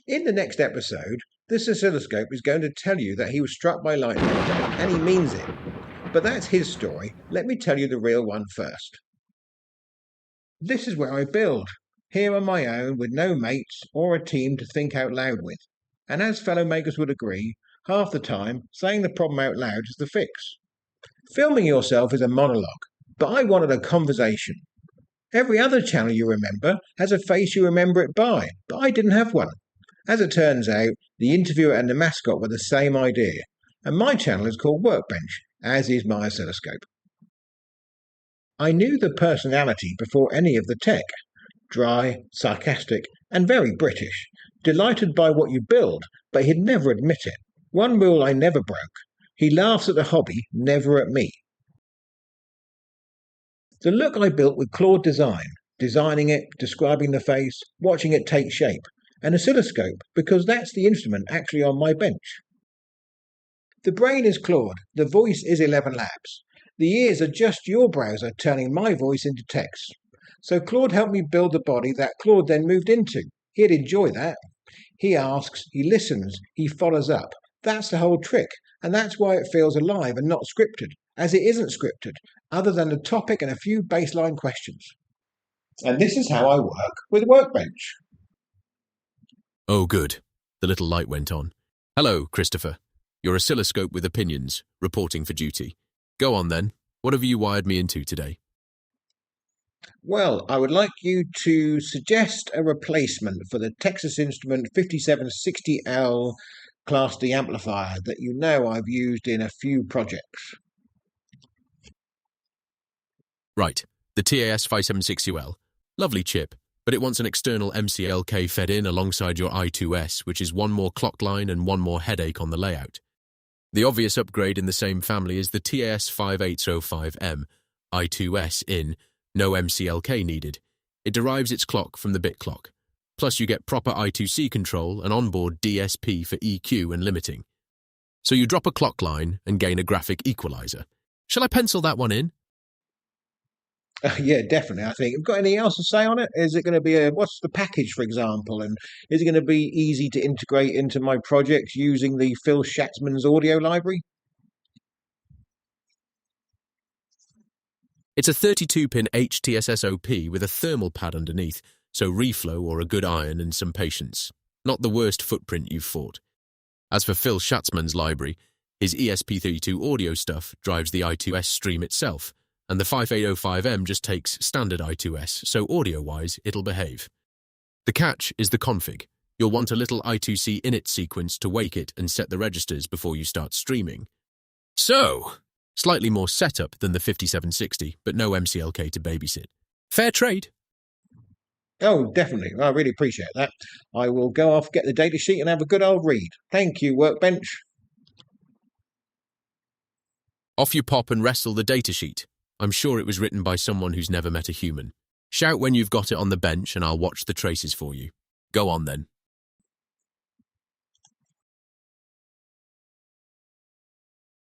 In the next episode, this oscilloscope is going to tell you that he was struck by lightning today, and he means it. But that's his story. Let me tell you the real one first. This is where I build, here on my own with no mates or a team to think out loud with. And as fellow makers would agree, half the time, saying the problem out loud is the fix. Filming yourself is a monologue, but I wanted a conversation. Every other channel you remember has a face you remember it by, but I didn't have one. As it turns out, the interviewer and the mascot were the same idea, and my channel is called Workbench, as is my oscilloscope. I knew the personality before any of the tech. Dry, sarcastic, and very British. Delighted by what you build, but he'd never admit it. One rule I never broke. He laughs at the hobby, never at me. The look I built with Claude Design, designing it, describing the face, watching it take shape, an oscilloscope, because that's the instrument actually on my bench. The brain is Claude, the voice is 11 Labs. The ears are just your browser turning my voice into text. So Claude helped me build the body that Claude then moved into. He'd enjoy that. He asks, he listens, he follows up. That's the whole trick, and that's why it feels alive and not scripted, as it isn't scripted, other than the topic and a few baseline questions. And this is how I work with Workbench. Oh, good. The little light went on. Hello, Christopher. Your oscilloscope with opinions, reporting for duty. Go on then. What have you wired me into today? Well, I would like you to suggest a replacement for the Texas Instrument 5760L Class D amplifier that you know I've used in a few projects. Right, the TAS 5760L. Lovely chip, but it wants an external MCLK fed in alongside your I2S, which is one more clock line and one more headache on the layout. The obvious upgrade in the same family is the TAS 5805M, I2S in, no MCLK needed. It derives its clock from the bit clock. Plus you get proper I2C control and onboard DSP for EQ and limiting. So you drop a clock line and gain a graphic equalizer. Shall I pencil that one in? Yeah, definitely, I think. Have you got anything else to say on it? Is it going to be what's the package, for example? And is it going to be easy to integrate into my projects using the Phil Schatzman's audio library? It's a 32-pin HTSSOP with a thermal pad underneath, so reflow or a good iron and some patience. Not the worst footprint you've fought. As for Phil Schatzman's library, his ESP32 audio stuff drives the I2S stream itself, and the 5805M just takes standard I2S, so audio-wise it'll behave. The catch is the config. You'll want a little I2C init sequence to wake it and set the registers before you start streaming. So, slightly more setup than the 5760, but no MCLK to babysit. Fair trade. Oh, definitely. I really appreciate that. I will go off, get the datasheet and have a good old read. Thank you, Workbench. Off you pop and wrestle the datasheet. I'm sure it was written by someone who's never met a human. Shout when you've got it on the bench and I'll watch the traces for you. Go on then.